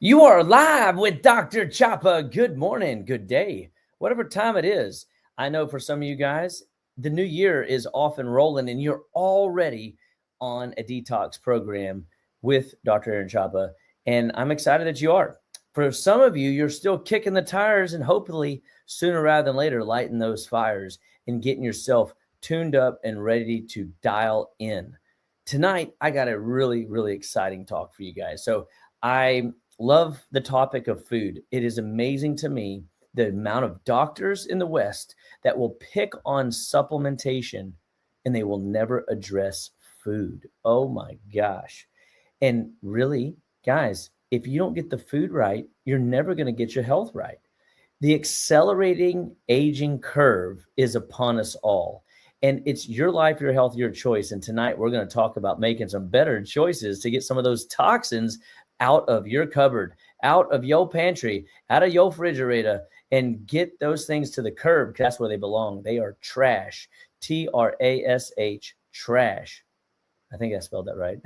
You are live with Dr. Chapa. Good morning, good day, whatever time it is. I know for some of you guys, the new year is off and rolling and you're already on a detox program with Dr. Aaron Chapa. And I'm excited that you are. For some of you, you're still kicking the tires and hopefully sooner rather than later, lighting those fires and getting yourself tuned up and ready to dial in. Tonight, I got a really, really exciting talk for you guys. So I love the topic of food. It is amazing to me the amount of doctors in the West that will pick on supplementation and they will never address food. Oh my gosh. And really, guys, if you don't get the food right, you're never going to get your health right. The accelerating aging curve is upon us all. And it's your life, your health, your choice. And tonight we're going to talk about making some better choices to get some of those toxins out of your cupboard, out of your pantry, out of your refrigerator, and get those things to the curb because that's where they belong. They are trash. Trash, trash. I think I spelled that right.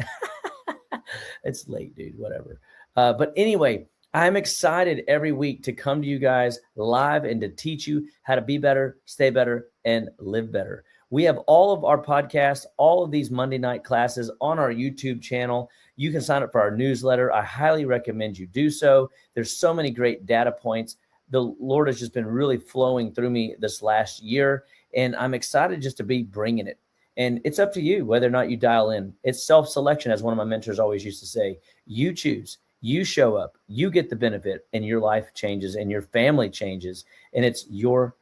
It's late, dude, whatever. But anyway, I'm excited every week to come to you guys live and to teach you how to be better, stay better, and live better. We have all of our podcasts, all of these Monday night classes on our YouTube channel. You can sign up for our newsletter. I highly recommend you do so. There's so many great data points. The Lord has just been really flowing through me this last year, and I'm excited just to be bringing it. And it's up to you whether or not you dial in. It's self-selection, as one of my mentors always used to say. You choose. You show up. You get the benefit, and your life changes, and your family changes, and it's your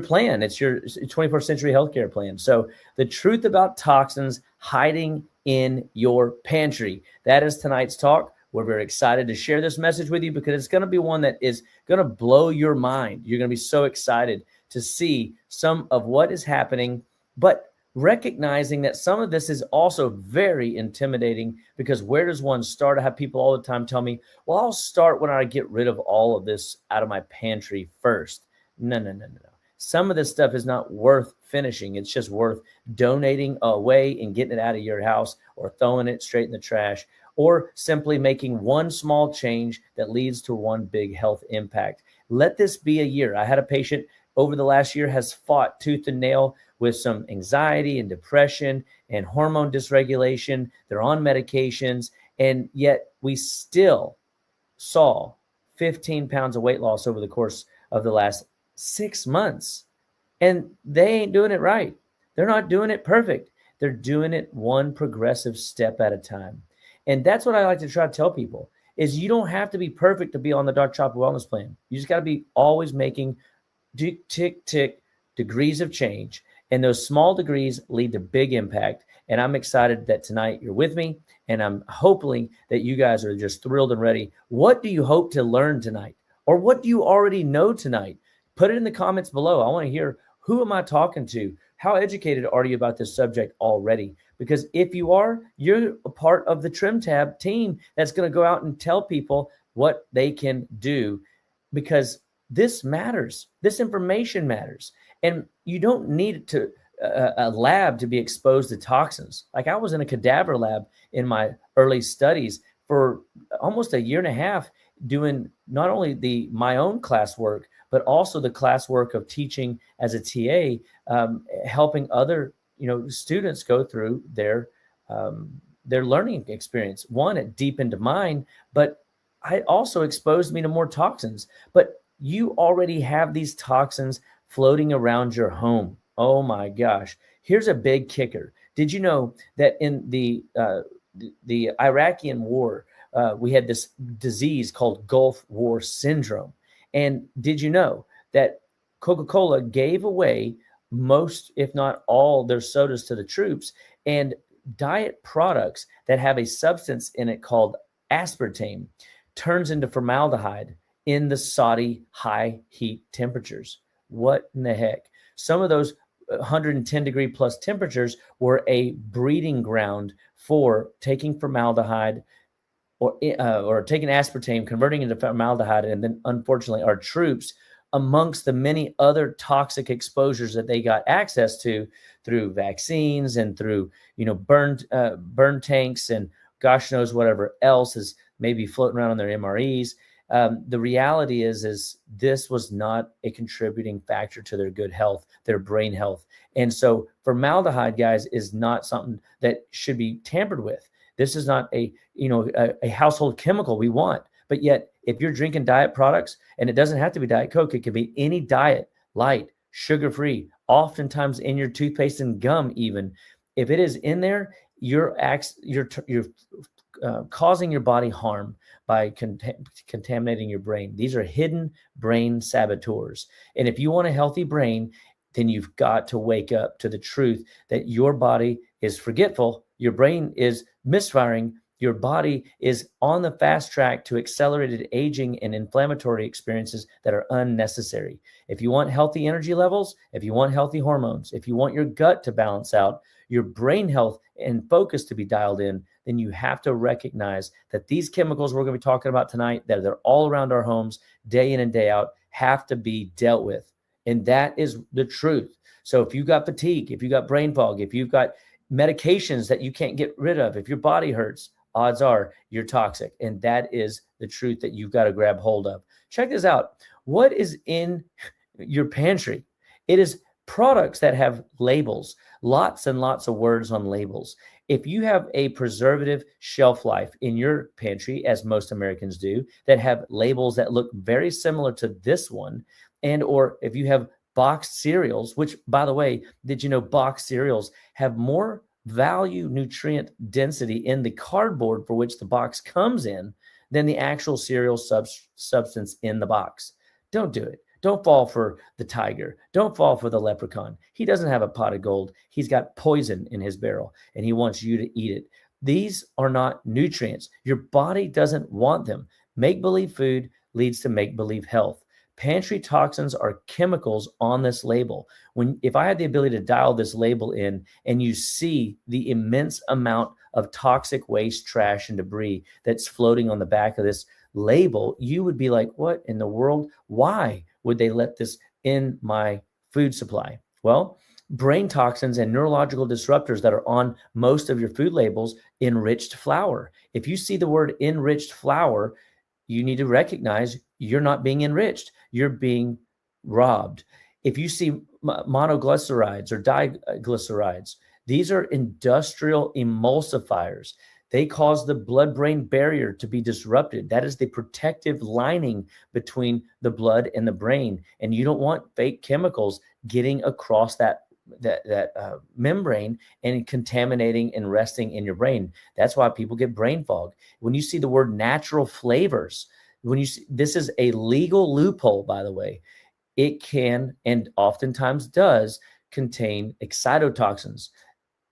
plan. It's your 21st century healthcare plan. So the truth about toxins hiding in your pantry. That is tonight's talk. We're very excited to share this message with you because it's going to be one that is going to blow your mind. You're going to be so excited to see some of what is happening, but recognizing that some of this is also very intimidating because where does one start? I have people all the time tell me, well, I'll start when I get rid of all of this out of my pantry first. No. Some of this stuff is not worth finishing. It's just worth donating away and getting it out of your house or throwing it straight in the trash or simply making one small change that leads to one big health impact. Let this be a year. I had a patient over the last year has fought tooth and nail with some anxiety and depression and hormone dysregulation. They're on medications, and yet we still saw 15 pounds of weight loss over the course of the last 6 months. And they ain't doing it right. They're not doing it perfect. They're doing it one progressive step at a time. And that's what I like to try to tell people is you don't have to be perfect to be on the Dr. Chapa Wellness Plan. You just got to be always making tick degrees of change. And those small degrees lead to big impact. And I'm excited that tonight you're with me. And I'm hoping that you guys are just thrilled and ready. What do you hope to learn tonight? Or what do you already know tonight? Put it in the comments below. I want to hear, who am I talking to? How educated are you about this subject already? Because if you are, you're a part of the Trim Tab team that's going to go out and tell people what they can do because this matters. This information matters. And you don't need to a lab to be exposed to toxins. Like I was in a cadaver lab in my early studies for almost a year and a half doing not only my own classwork, but also the classwork of teaching as a TA, helping other students go through their learning experience. One, it deepened mine, but it also exposed me to more toxins. But you already have these toxins floating around your home. Oh my gosh. Here's a big kicker. Did you know that in the Iraqi war, we had this disease called Gulf War syndrome? And did you know that Coca-Cola gave away most, if not all, their sodas to the troops, and diet products that have a substance in it called aspartame turns into formaldehyde in the Saudi high heat temperatures? What in the heck? Some of those 110 degree plus temperatures were a breeding ground for taking formaldehyde or taking aspartame, converting into formaldehyde, and then unfortunately our troops, amongst the many other toxic exposures that they got access to through vaccines and through burn tanks and gosh knows whatever else is maybe floating around on their MREs. The reality is this was not a contributing factor to their good health, their brain health. And so formaldehyde, guys, is not something that should be tampered with. This is not a household chemical we want. But yet, if you're drinking diet products, and it doesn't have to be Diet Coke, it could be any diet, light, sugar-free, oftentimes in your toothpaste and gum even. If it is in there, you're causing your body harm by contaminating your brain. These are hidden brain saboteurs. And if you want a healthy brain, then you've got to wake up to the truth that your body is forgetful, your brain is misfiring, your body is on the fast track to accelerated aging and inflammatory experiences that are unnecessary. If you want healthy energy levels, if you want healthy hormones, if you want your gut to balance out, your brain health and focus to be dialed in, then you have to recognize that these chemicals we're going to be talking about tonight, that they're all around our homes day in and day out, have to be dealt with. And that is the truth. So if you've got fatigue, if you've got brain fog, if you've got medications that you can't get rid of, if your body hurts, odds are you're toxic. And that is the truth that you've got to grab hold of. Check this out. What is in your pantry? It is products that have labels, lots and lots of words on labels. If you have a preservative shelf life in your pantry, as most Americans do, that have labels that look very similar to this one, and or if you have boxed cereals, which, by the way, did you know boxed cereals have more value nutrient density in the cardboard for which the box comes in than the actual cereal substance in the box? Don't do it. Don't fall for the tiger. Don't fall for the leprechaun. He doesn't have a pot of gold. He's got poison in his barrel, and he wants you to eat it. These are not nutrients. Your body doesn't want them. Make-believe food leads to make-believe health. Pantry toxins are chemicals on this label. If I had the ability to dial this label in and you see the immense amount of toxic waste, trash, and debris that's floating on the back of this label, you would be like, what in the world? Why would they let this in my food supply? Well, brain toxins and neurological disruptors that are on most of your food labels, enriched flour. If you see the word enriched flour, you need to recognize you're not being enriched. You're being robbed. If you see monoglycerides or diglycerides, these are industrial emulsifiers. They cause the blood-brain barrier to be disrupted. That is the protective lining between the blood and the brain. And you don't want fake chemicals getting across that membrane and contaminating and resting in your brain. That's why people get brain fog. When you see the word natural flavors, this is a legal loophole, by the way. It can, and oftentimes does, contain excitotoxins,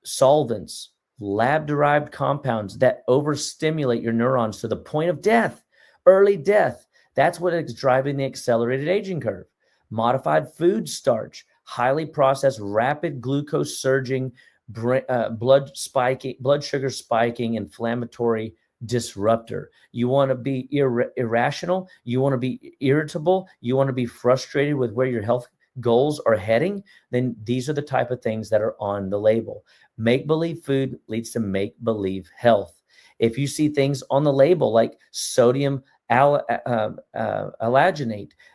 solvents, lab-derived compounds that overstimulate your neurons to the point of death, early death. That's what is driving the accelerated aging curve. Modified food starch, highly processed, rapid glucose surging, blood sugar spiking, inflammatory disruptor. You want to be irrational, you want to be irritable, you want to be frustrated with where your health goals are heading, then these are the type of things that are on the label. Make-believe food leads to make-believe health. If you see things on the label like sodium alginate,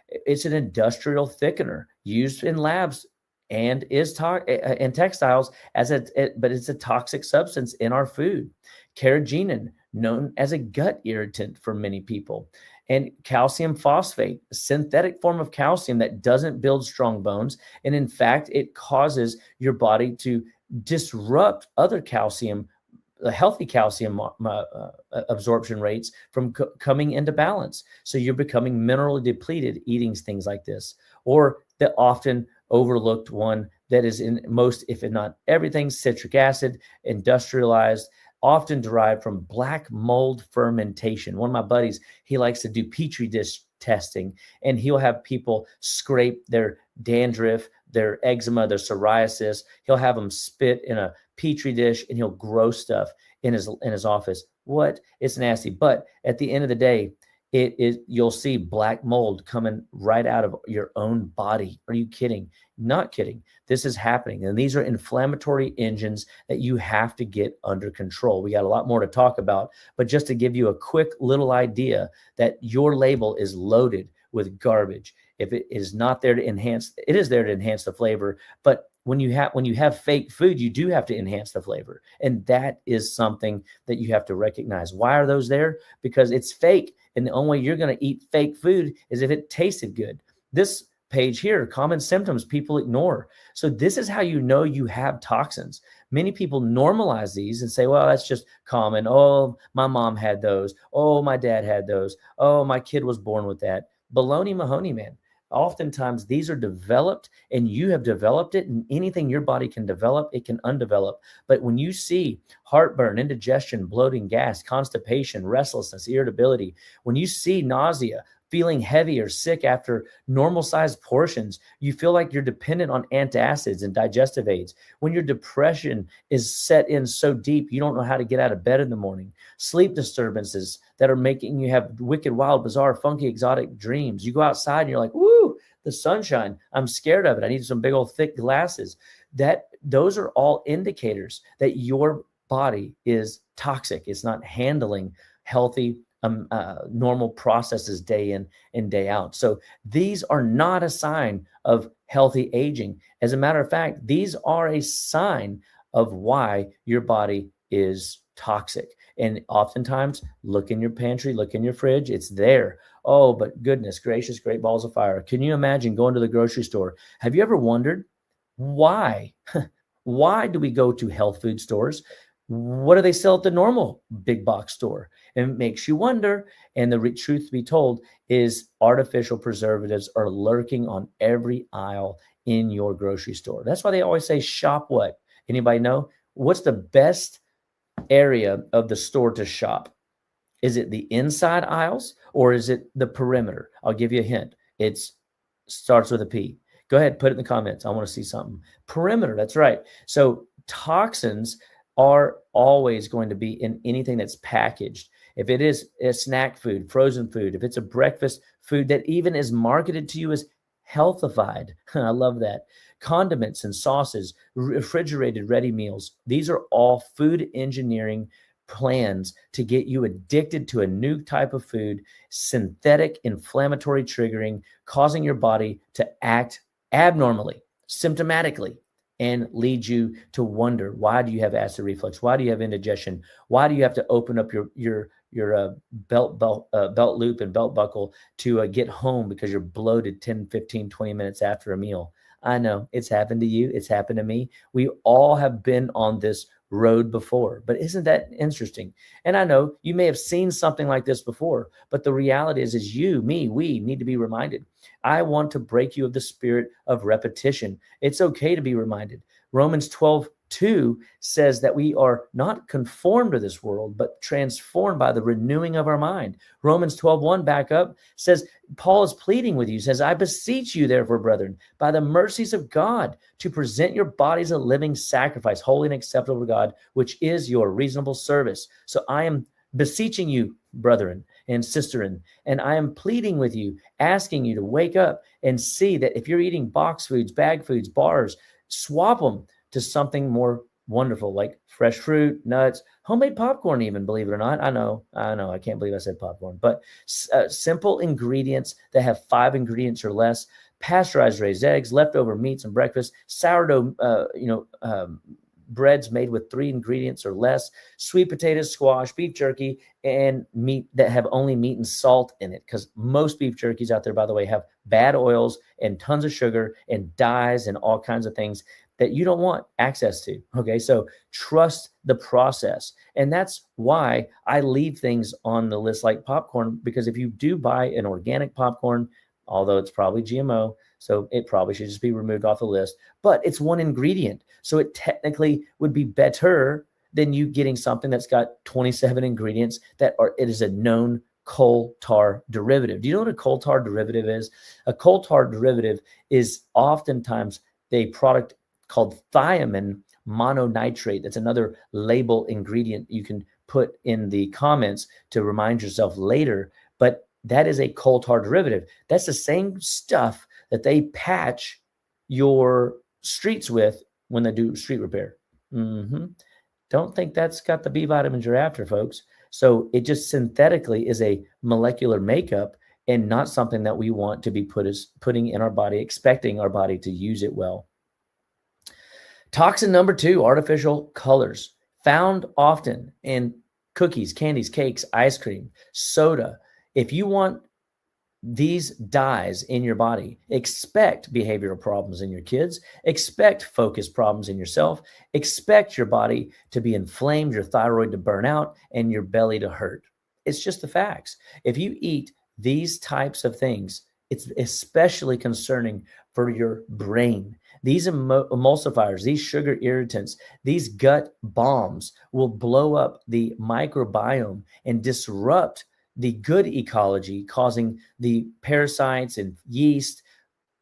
it's an industrial thickener used in labs and is in textiles but it's a toxic substance in our food. Carrageenan, known as a gut irritant for many people. And calcium phosphate, a synthetic form of calcium that doesn't build strong bones. And in fact, it causes your body to disrupt other calcium, healthy calcium absorption rates from coming into balance. So you're becoming minerally depleted eating things like this. Or the often overlooked one that is in most, if not everything, citric acid, industrialized, often derived from black mold fermentation. One of my buddies, he likes to do Petri dish testing, and he'll have people scrape their dandruff, their eczema, their psoriasis. He'll have them spit in a Petri dish, and he'll grow stuff in his office. What? It's nasty. But at the end of the day, you'll see black mold coming right out of your own body. Are you kidding? Not kidding. This is happening. And these are inflammatory engines that you have to get under control. We got a lot more to talk about, but just to give you a quick little idea that your label is loaded with garbage. If it is not there to enhance, it is there to enhance the flavor. But when you have fake food, you do have to enhance the flavor. And that is something that you have to recognize. Why are those there? Because it's fake. And the only way you're going to eat fake food is if it tasted good. This page here, common symptoms people ignore. So this is how you know you have toxins. Many people normalize these and say, well, that's just common. Oh, my mom had those. Oh, my dad had those. Oh, my kid was born with that. Baloney Mahoney, man. Oftentimes these are developed and you have developed it, and anything your body can develop, it can undevelop. But when you see heartburn, indigestion, bloating, gas, constipation, restlessness, irritability, when you see nausea, feeling heavy or sick after normal sized portions, you feel like you're dependent on antacids and digestive aids. When your depression is set in so deep, you don't know how to get out of bed in the morning. Sleep disturbances that are making you have wicked, wild, bizarre, funky, exotic dreams. You go outside and you're like, woo, the sunshine. I'm scared of it. I need some big old thick glasses. Those are all indicators that your body is toxic. It's not handling healthy normal processes day in and day out. So these are not a sign of healthy aging. As a matter of fact, these are a sign of why your body is toxic. And oftentimes, look in your pantry, look in your fridge, it's there. Oh, but goodness gracious, great balls of fire. Can you imagine going to the grocery store? Have you ever wondered why? Why do we go to health food stores? What do they sell at the normal big box store? And it makes you wonder. And the truth to be told is artificial preservatives are lurking on every aisle in your grocery store. That's why they always say shop what? Anybody know? What's the best area of the store to shop? Is it the inside aisles or is it the perimeter? I'll give you a hint. It starts with a P. Go ahead, put it in the comments. I want to see something. Perimeter, that's right. So toxins are always going to be in anything that's packaged. If it is a snack food, frozen food, if it's a breakfast food that even is marketed to you as healthified, I love that. Condiments and sauces, refrigerated ready meals. These are all food engineering plans to get you addicted to a new type of food, synthetic, inflammatory triggering, causing your body to act abnormally, symptomatically, and lead you to wonder, why do you have acid reflux? Why do you have indigestion? Why do you have to open up your belt loop and belt buckle to get home because you're bloated 10, 15, 20 minutes after a meal? I know it's happened to you. It's happened to me. We all have been on this road before, but isn't that interesting? And I know you may have seen something like this before, but the reality is you, me, we need to be reminded. I want to break you of the spirit of repetition. It's okay to be reminded. Romans 12:2 says that we are not conformed to this world, but transformed by the renewing of our mind. Romans 12:1 back up says, Paul is pleading with you, says, I beseech you, therefore, brethren, by the mercies of God, to present your bodies a living sacrifice, holy and acceptable to God, which is your reasonable service. So I am beseeching you, brethren and sisterin, and I am pleading with you, asking you to wake up and see that if you're eating box foods, bag foods, bars, swap them to something more wonderful, like fresh fruit, nuts, homemade popcorn even, believe it or not. I know, I can't believe I said popcorn, but simple ingredients that have 5 ingredients or less, pasteurized raised eggs, leftover meats and breakfast, sourdough, breads made with 3 ingredients or less, sweet potatoes, squash, beef jerky, and meat that have only meat and salt in it. Because most beef jerkies out there, by the way, have bad oils and tons of sugar and dyes and all kinds of things that you don't want access to. Okay, so trust the process. And that's why I leave things on the list like popcorn, because if you do buy an organic popcorn, although it's probably GMO, so it probably should just be removed off the list, but it's 1 ingredient. So it technically would be better than you getting something that's got 27 ingredients it is a known coal tar derivative. Do you know what a coal tar derivative is? A coal tar derivative is oftentimes a product called thiamine mononitrate. That's another label ingredient you can put in the comments to remind yourself later. But that is a coal tar derivative. That's the same stuff that they patch your streets with when they do street repair. Don't think that's got the B vitamins you're after, folks. So it just synthetically is a molecular makeup and not something that we want to be putting in our body, expecting our body to use it well. Toxin number 2, artificial colors, found often in cookies, candies, cakes, ice cream, soda. If you want these dyes in your body, expect behavioral problems in your kids, expect focus problems in yourself, expect your body to be inflamed, your thyroid to burn out, and your belly to hurt. It's just the facts. If you eat these types of things, it's especially concerning for your brain. These emulsifiers, these sugar irritants, these gut bombs will blow up the microbiome and disrupt the good ecology, causing the parasites and yeast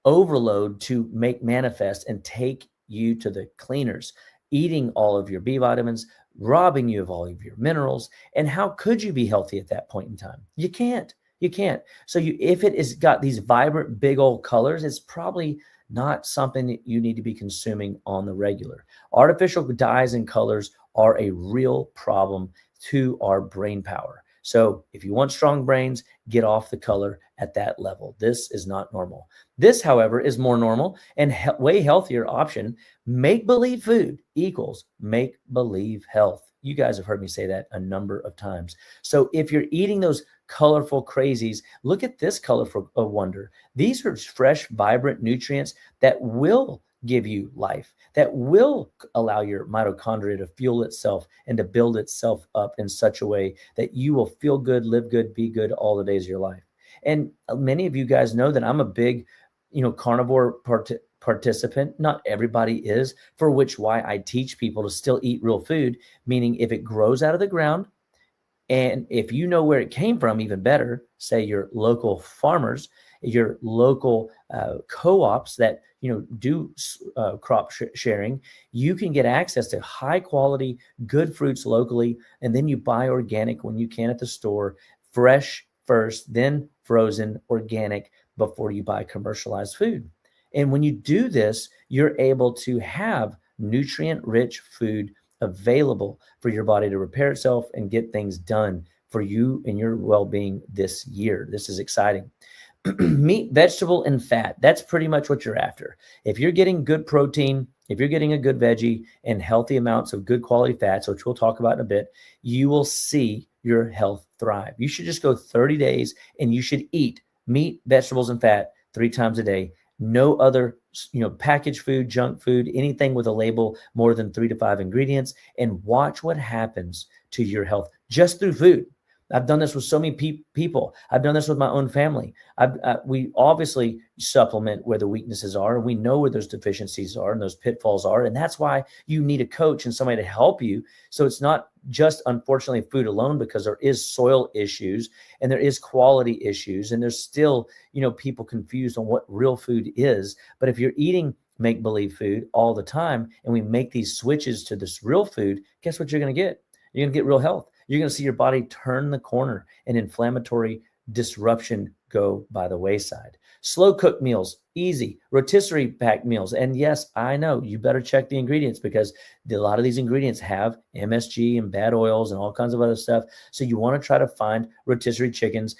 overload to make manifest and take you to the cleaners, eating all of your B vitamins, robbing you of all of your minerals. And how could you be healthy at that point in time? You can't. You can't. So if it has got these vibrant, big old colors, it's probably not something that you need to be consuming on the regular. Artificial dyes and colors are a real problem to our brain power. So if you want strong brains, get off the color at that level. This is not normal. This, however, is more normal and way healthier option. Make-believe food equals make-believe health. You guys have heard me say that a number of times. So if you're eating those colorful crazies, look at this colorful wonder. These are fresh, vibrant nutrients that will give you life, that will allow your mitochondria to fuel itself and to build itself up in such a way that you will feel good, live good, be good all the days of your life. And many of you guys know that I'm a big, carnivore participant. Not everybody is, for which why I teach people to still eat real food, meaning if it grows out of the ground, and if you know where it came from, even better, say your local farmers, your local co-ops that do crop sharing, you can get access to high quality, good fruits locally, and then you buy organic when you can at the store, fresh first, then frozen, organic before you buy commercialized food. And when you do this, you're able to have nutrient-rich food available for your body to repair itself and get things done for you and your well-being this year. This is exciting. Meat, vegetable, and fat. That's pretty much what you're after. If you're getting good protein, if you're getting a good veggie and healthy amounts of good quality fats, which we'll talk about in a bit, you will see your health thrive. You should just go 30 days and you should eat meat, vegetables, and fat 3 times a day. No other, packaged food, junk food, anything with a label more than 3 to 5 ingredients, and watch what happens to your health just through food. I've done this with so many people. I've done this with my own family. We obviously supplement where the weaknesses are. We know where those deficiencies are and those pitfalls are. And that's why you need a coach and somebody to help you. So it's not just, unfortunately, food alone, because there is soil issues and there is quality issues. And there's still, people confused on what real food is. But if you're eating make-believe food all the time and we make these switches to this real food, guess what you're going to get? You're going to get real health. You're going to see your body turn the corner and inflammatory disruption go by the wayside. Slow cooked meals, easy. Rotisserie packed meals. And yes, I know you better check the ingredients because a lot of these ingredients have MSG and bad oils and all kinds of other stuff. So you want to try to find rotisserie chickens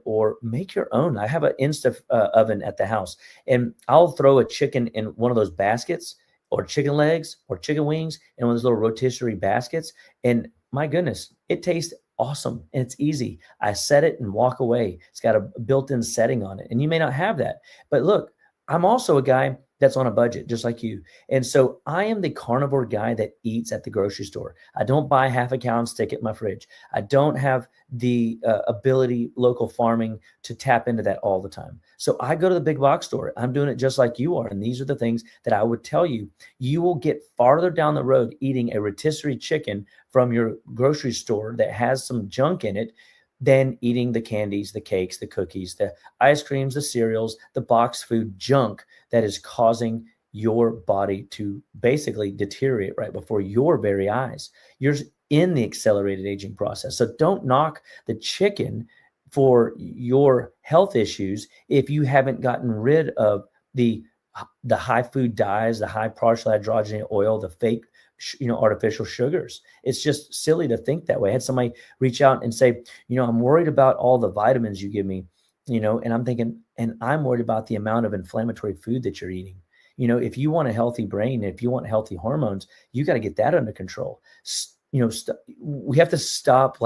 or make your own. I have an Insta oven at the house, and I'll throw a chicken in one of those baskets, or chicken legs or chicken wings in one of those little rotisserie baskets. And my goodness, it tastes awesome and it's easy. I set it and walk away. It's got a built-in setting on it. And you may not have that. But look, I'm also a guy that's on a budget, just like you. And so I am the carnivore guy that eats at the grocery store. I don't buy half a cow and stick it in my fridge. I don't have the ability, local farming, to tap into that all the time. So I go to the big box store. I'm doing it just like you are. And these are the things that I would tell you. You will get farther down the road eating a rotisserie chicken from your grocery store that has some junk in it than eating the candies, the cakes, the cookies, the ice creams, the cereals, the box food junk that is causing your body to basically deteriorate right before your very eyes. You're in the accelerated aging process. So don't knock the chicken for your health issues if you haven't gotten rid of the high food dyes, the high partial hydrogenated oil, the fake, artificial sugars. It's just silly to think that way. I had somebody reach out and say, I'm worried about all the vitamins you give me, and I'm thinking, and I'm worried about the amount of inflammatory food that you're eating. If you want a healthy brain, if you want healthy hormones, you got to get that under control. We have to stop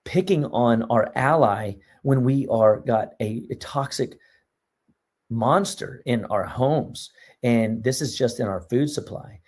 picking on our ally when we got a toxic monster in our homes. And this is just in our food supply.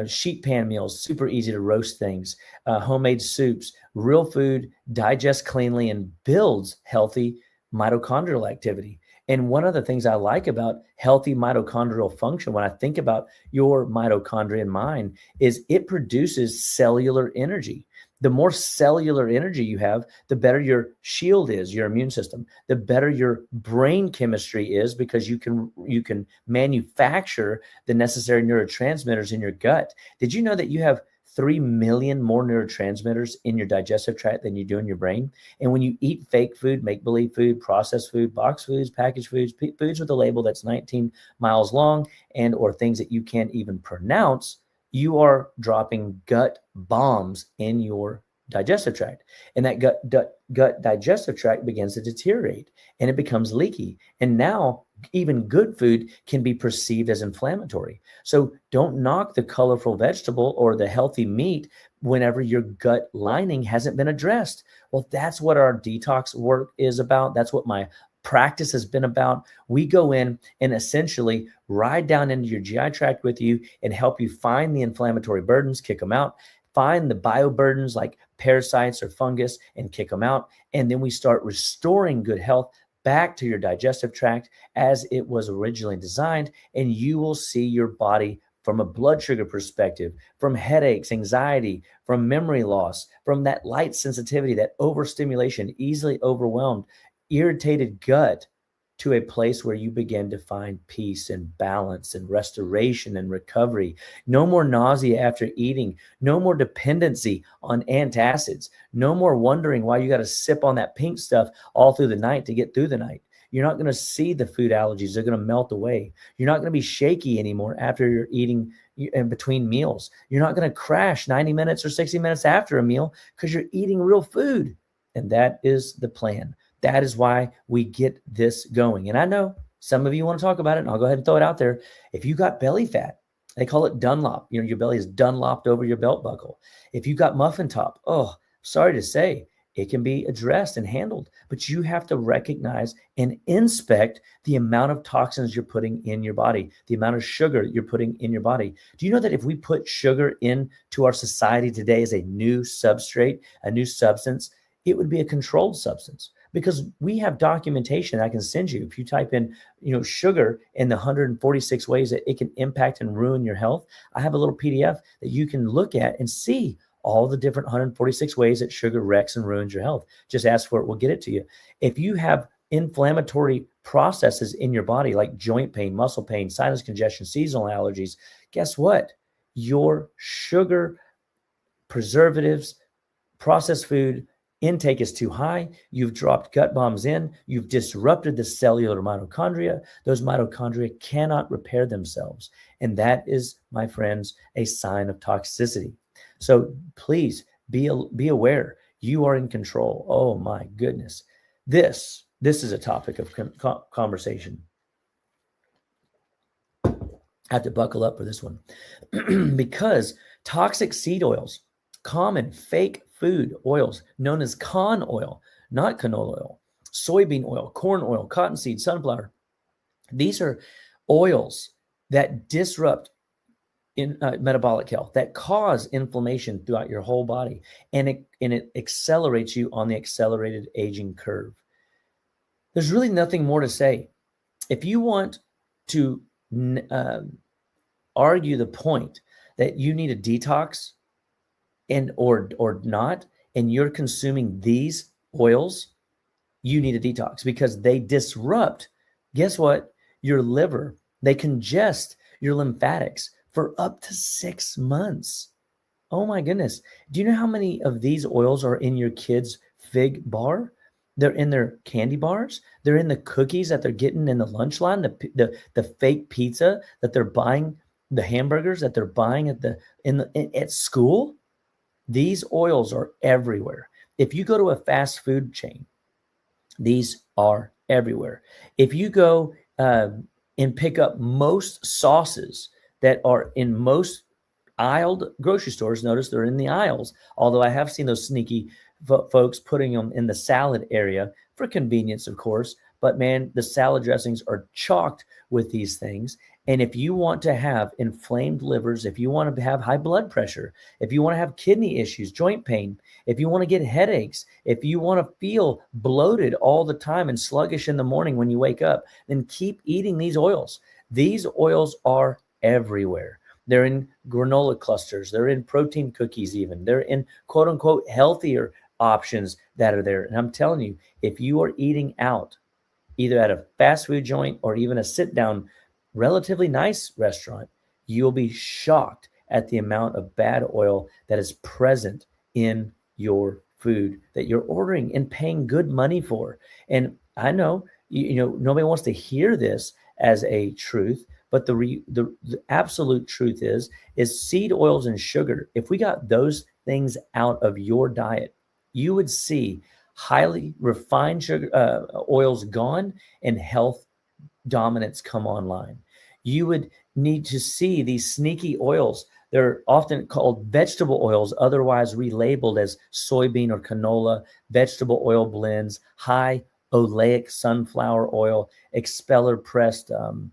Sheet pan meals, super easy to roast things, homemade soups, real food, digests cleanly and builds healthy mitochondrial activity. And one of the things I like about healthy mitochondrial function, when I think about your mitochondria and mine, is it produces cellular energy. The more cellular energy you have, the better your shield is, your immune system, the better your brain chemistry is, because you can manufacture the necessary neurotransmitters in your gut. Did you know that you have 3 million more neurotransmitters in your digestive tract than you do in your brain? And when you eat fake food, make-believe food, processed food, boxed foods, packaged foods, foods with a label that's 19 miles long, and or things that you can't even pronounce, you are dropping gut bombs in your digestive tract. And that gut digestive tract begins to deteriorate and it becomes leaky. And now even good food can be perceived as inflammatory. So don't knock the colorful vegetable or the healthy meat whenever your gut lining hasn't been addressed. Well, that's what our detox work is about. That's what my practice has been about. We go in and essentially ride down into your GI tract with you and help you find the inflammatory burdens, kick them out, find the bioburdens like parasites or fungus and kick them out. And then we start restoring good health back to your digestive tract as it was originally designed. And you will see your body from a blood sugar perspective, from headaches, anxiety, from memory loss, from that light sensitivity, that overstimulation, easily overwhelmed, irritated gut, to a place where you begin to find peace and balance and restoration and recovery. No more nausea after eating. No more dependency on antacids. No more wondering why you got to sip on that pink stuff all through the night to get through the night. You're not going to see the food allergies. They're going to melt away. You're not going to be shaky anymore after you're eating in between meals. You're not going to crash 90 minutes or 60 minutes after a meal because you're eating real food. And that is the plan. That is why we get this going. And I know some of you want to talk about it, and I'll go ahead and throw it out there. If you got belly fat, they call it Dunlop. Your belly is Dunlopped over your belt buckle. If you got muffin top, sorry to say, it can be addressed and handled. But you have to recognize and inspect the amount of toxins you're putting in your body, the amount of sugar you're putting in your body. Do you know that if we put sugar into our society today as a new substrate, a new substance, it would be a controlled substance? Because we have documentation I can send you. If you type in, sugar in the 146 ways that it can impact and ruin your health, I have a little PDF that you can look at and see all the different 146 ways that sugar wrecks and ruins your health. Just ask for it. We'll get it to you. If you have inflammatory processes in your body, like joint pain, muscle pain, sinus congestion, seasonal allergies, guess what? Your sugar, preservatives, processed food intake is too high. You've dropped gut bombs in. You've disrupted the cellular mitochondria. Those mitochondria cannot repair themselves. And that is, my friends, a sign of toxicity. So please be aware. You are in control. Oh my goodness. This is a topic of conversation. I have to buckle up for this one because toxic seed oils, common fake food oils known as con oil, not canola oil, soybean oil, corn oil, cottonseed, sunflower. These are oils that disrupt in metabolic health, that cause inflammation throughout your whole body, and it accelerates you on the accelerated aging curve. There's really nothing more to say. If you want to argue the point that you need a detox or not, and you're consuming these oils, you need a detox because they disrupt, guess what? Your liver. They congest your lymphatics for up to 6 months. Oh my goodness. Do you know how many of these oils are in your kids' fig bar? They're in their candy bars. They're in the cookies that they're getting in the lunch line, the fake pizza that they're buying, the hamburgers that they're buying at school. These oils are everywhere. If you go to a fast food chain, these are everywhere. If you go and pick up most sauces that are in most aisled grocery stores, notice they're in the aisles, although I have seen those sneaky folks putting them in the salad area for convenience, of course. But man, the salad dressings are chocked with these things. And if you want to have inflamed livers, if you want to have high blood pressure, if you want to have kidney issues, joint pain, if you want to get headaches, if you want to feel bloated all the time and sluggish in the morning when you wake up, then keep eating these oils. These oils are everywhere. They're in granola clusters. They're in protein cookies even. They're in quote unquote healthier options that are there. And I'm telling you, if you are eating out, either at a fast food joint or even a sit down, relatively nice restaurant, you'll be shocked at the amount of bad oil that is present in your food that you're ordering and paying good money for. And I know, nobody wants to hear this as a truth, but the absolute truth is seed oils and sugar. If we got those things out of your diet, you would see highly refined sugar oils gone and health dominance come online. You would need to see these sneaky oils. They're often called vegetable oils, otherwise relabeled as soybean or canola, vegetable oil blends, high oleic sunflower oil, expeller pressed canola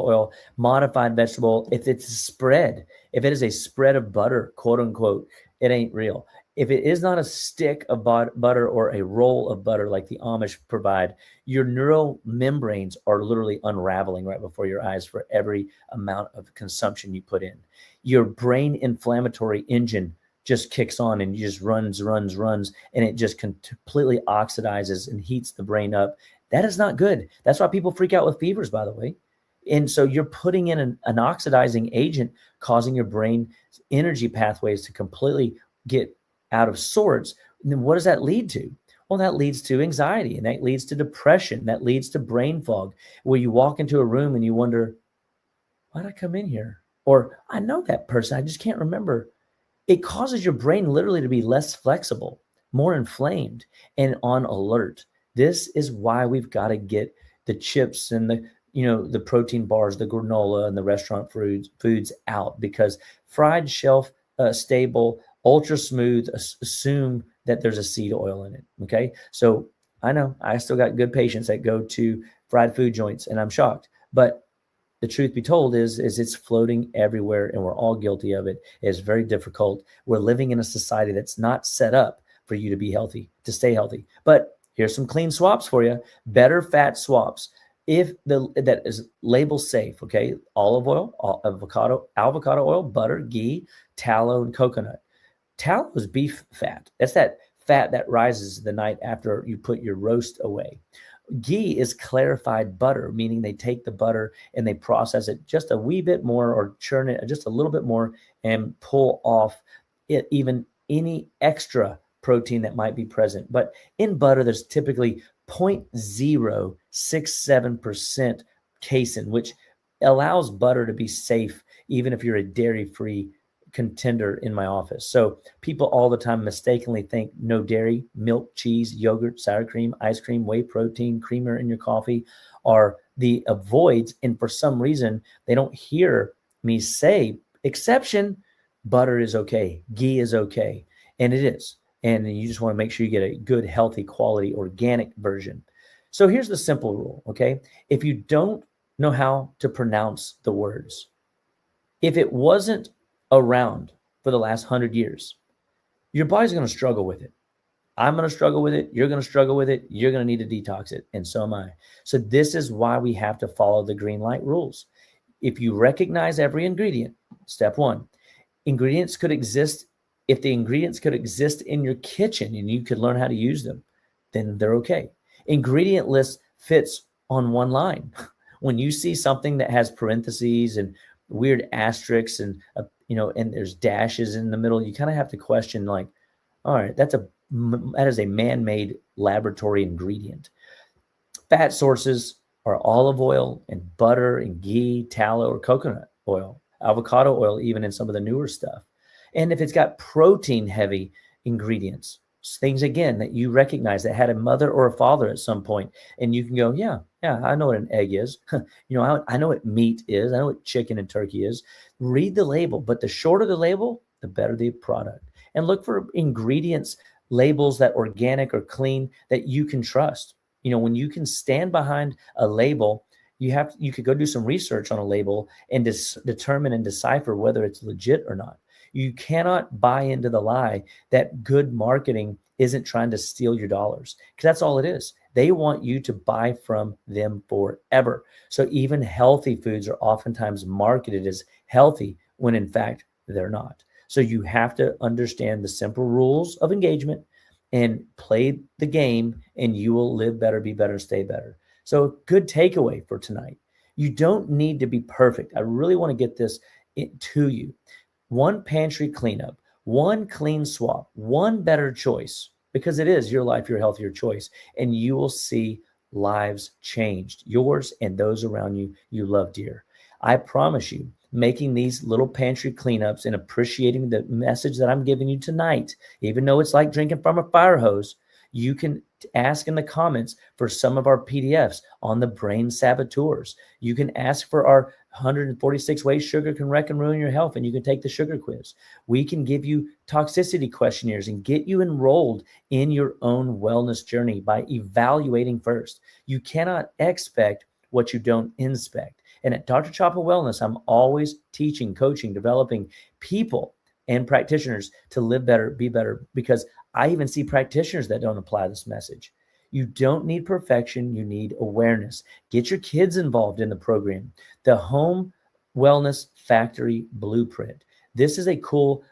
oil, modified vegetable. If it's a spread, if it is a spread of butter, quote unquote, it ain't real. If it is not a stick of butter or a roll of butter like the Amish provide, your neural membranes are literally unraveling right before your eyes for every amount of consumption you put in. Your brain inflammatory engine just kicks on and you just runs, and it just completely oxidizes and heats the brain up. That is not good. That's why people freak out with fevers, by the way. And so you're putting in an oxidizing agent, causing your brain energy pathways to completely get out of sorts. And then what does that lead to? Well, that leads to anxiety, and that leads to depression. That leads to brain fog, where you walk into a room and you wonder, why'd I come in here? Or I know that person, I just can't remember. It causes your brain literally to be less flexible, more inflamed, and on alert. This is why we've got to get the chips and the protein bars, the granola and the restaurant foods out, because fried, shelf stable, ultra smooth, assume that there's a seed oil in it. Okay. So I know I still got good patients that go to fried food joints and I'm shocked, but the truth be told is it's floating everywhere and we're all guilty of it. It's very difficult. We're living in a society that's not set up for you to be healthy, to stay healthy. But here's some clean swaps for you. Better fat swaps. If that is label safe, okay? Olive oil, avocado oil, butter, ghee, tallow, and coconut. Tallow is beef fat. That's that fat that rises the night after you put your roast away. Ghee is clarified butter, meaning they take the butter and they process it just a wee bit more or churn it just a little bit more and pull off even any extra protein that might be present. But in butter, there's typically 0.067% casein, which allows butter to be safe even if you're a dairy-free contender in my office. So people all the time mistakenly think no dairy, milk, cheese, yogurt, sour cream, ice cream, whey protein, creamer in your coffee are the avoids. And for some reason, they don't hear me say, exception, butter is okay, ghee is okay. And it is. And you just want to make sure you get a good, healthy, quality, organic version. So here's the simple rule, okay? If you don't know how to pronounce the words, if it wasn't around for the last 100 years, your body's going to struggle with it. I'm going to struggle with it. You're going to struggle with it. You're going to need to detox it. And so am I. So this is why we have to follow the green light rules. If you recognize every ingredient, step one, ingredients could exist. If the ingredients could exist in your kitchen and you could learn how to use them, then they're okay. Ingredient list fits on one line. When you see something that has parentheses and weird asterisks and, and there's dashes in the middle, you kind of have to question like, all right, that is a man-made laboratory ingredient. Fat sources are olive oil and butter and ghee, tallow, or coconut oil, avocado oil, even in some of the newer stuff. And if it's got protein heavy ingredients, things again that you recognize that had a mother or a father at some point, and you can go, yeah, I know what an egg is. I know what meat is. I know what chicken and turkey is. Read the label, but the shorter the label, the better the product. And look for ingredients, labels that organic or clean that you can trust. When you can stand behind a label, you could go do some research on a label and determine and decipher whether it's legit or not. You cannot buy into the lie that good marketing isn't trying to steal your dollars, because that's all it is. They want you to buy from them forever. So even healthy foods are oftentimes marketed as healthy when in fact they're not. So you have to understand the simple rules of engagement and play the game, and you will live better, be better, stay better. So a good takeaway for tonight: you don't need to be perfect. I really want to get this to you. One pantry cleanup, one clean swap, one better choice, because it is your life, your health, your choice, and you will see lives changed, yours and those around you you love dear. I promise you, making these little pantry cleanups and appreciating the message that I'm giving you tonight, even though it's like drinking from a fire hose, you can ask in the comments for some of our PDFs on the brain saboteurs. You can ask for our 146 ways sugar can wreck and ruin your health, and you can take the sugar quiz. We can give you toxicity questionnaires and get you enrolled in your own wellness journey by evaluating first. You cannot expect what you don't inspect. And at Dr. Chapa Wellness, I'm always teaching, coaching, developing people and practitioners to live better, be better, because I even see practitioners that don't apply this message. You don't need perfection. You need awareness. Get your kids involved in the program. The Home Wellness Factory Blueprint. This is a cool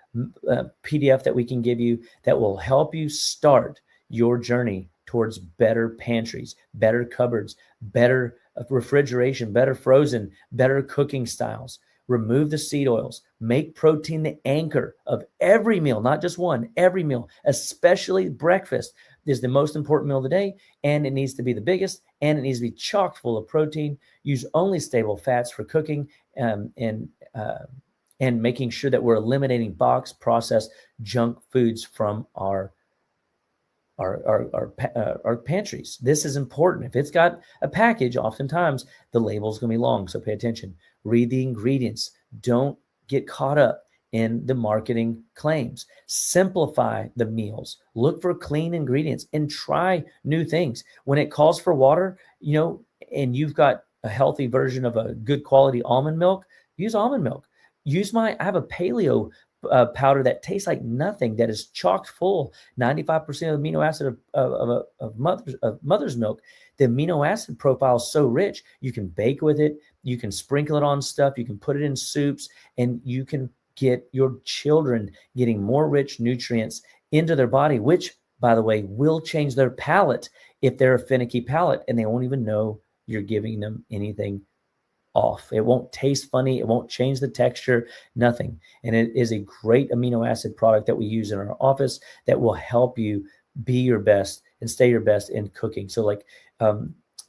PDF that we can give you that will help you start your journey towards better pantries, better cupboards, better refrigeration, better frozen, better cooking styles. Remove the seed oils. Make protein the anchor of every meal, not just one, every meal, especially breakfast is the most important meal of the day, and it needs to be the biggest, and it needs to be chock full of protein. Use only stable fats for cooking, and making sure that we're eliminating boxed, processed junk foods from our pantries. This is important. If it's got a package, oftentimes the label is going to be long, so pay attention. Read the ingredients. Don't get caught up in the marketing claims. Simplify the meals. Look for clean ingredients and try new things. When it calls for water, and you've got a healthy version of a good quality almond milk, use almond milk. I have a paleo powder that tastes like nothing, that is chock full, 95% of the amino acid of mother's milk. The amino acid profile is so rich, you can bake with it, you can sprinkle it on stuff, you can put it in soups, and you can get your children getting more rich nutrients into their body, which, by the way, will change their palate if they're a finicky palate, and they won't even know you're giving them anything off. It won't taste funny. It won't change the texture, nothing. And it is a great amino acid product that we use in our office that will help you be your best and stay your best in cooking. So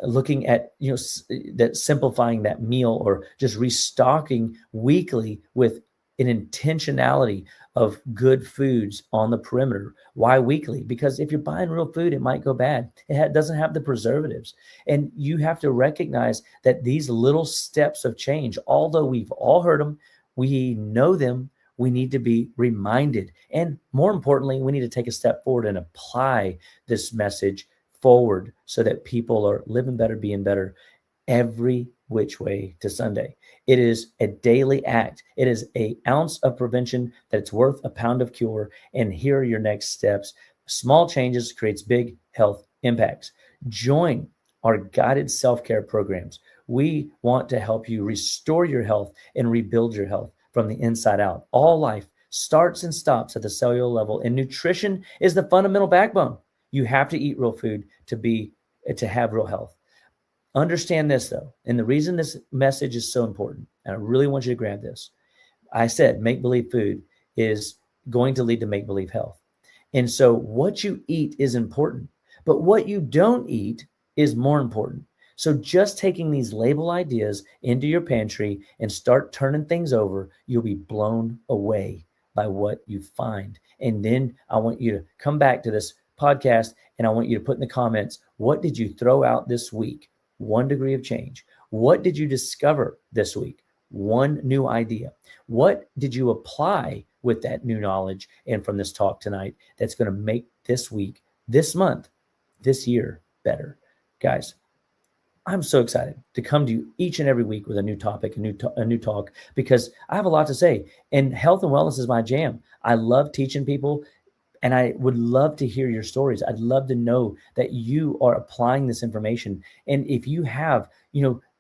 looking at, that simplifying that meal, or just restocking weekly with an intentionality of good foods on the perimeter. Why weekly? Because if you're buying real food, it might go bad. It doesn't have the preservatives. And you have to recognize that these little steps of change, although we've all heard them, we know them, we need to be reminded. And more importantly, we need to take a step forward and apply this message forward so that people are living better, being better every which way to Sunday. It is a daily act. It is an ounce of prevention that's worth a pound of cure. And here are your next steps. Small changes creates big health impacts. Join our guided self-care programs. We want to help you restore your health and rebuild your health from the inside out. All life starts and stops at the cellular level, and nutrition is the fundamental backbone. You have to eat real food to have real health. Understand this though. And the reason this message is so important, and I really want you to grab this. I said make-believe food is going to lead to make-believe health. And so what you eat is important, but what you don't eat is more important. So just taking these label ideas into your pantry and start turning things over, you'll be blown away by what you find. And then I want you to come back to this podcast and I want you to put in the comments, what did you throw out this week? 1 degree of change. What did you discover this week? 1 new idea. What did you apply with that new knowledge and from this talk tonight that's going to make this week, this month, this year better? Guys, I'm so excited to come to you each and every week with a new topic, a new talk, because I have a lot to say. And health and wellness is my jam. I love teaching people, and I would love to hear your stories. I'd love to know that you are applying this information. And if you have,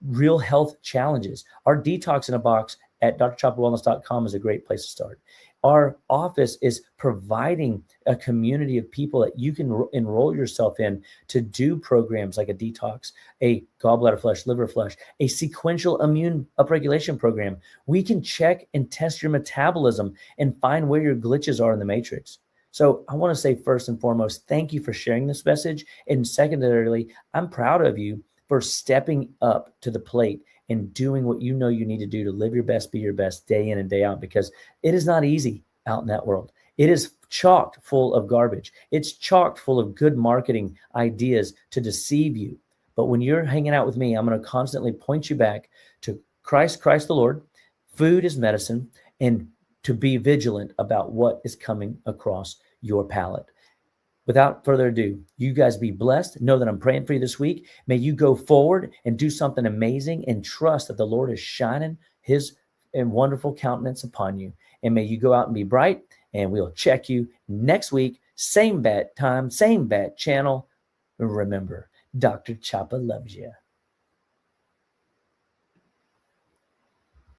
real health challenges, our Detox in a Box at drchapawellness.com is a great place to start. Our office is providing a community of people that you can enroll yourself in to do programs like a detox, a gallbladder flush, liver flush, a sequential immune upregulation program. We can check and test your metabolism and find where your glitches are in the matrix. So I want to say first and foremost, thank you for sharing this message. And secondarily, I'm proud of you for stepping up to the plate and doing what you know you need to do to live your best, be your best day in and day out, because it is not easy out in that world. It is chocked full of garbage. It's chocked full of good marketing ideas to deceive you. But when you're hanging out with me, I'm going to constantly point you back to Christ the Lord. Food is medicine, and to be vigilant about what is coming across your palate. Without further ado, you guys be blessed. Know that I'm praying for you this week. May you go forward and do something amazing and trust that the Lord is shining his wonderful countenance upon you. And may you go out and be bright, and we'll check you next week. Same bat time, same bat channel. Remember, Dr. Chapa loves you.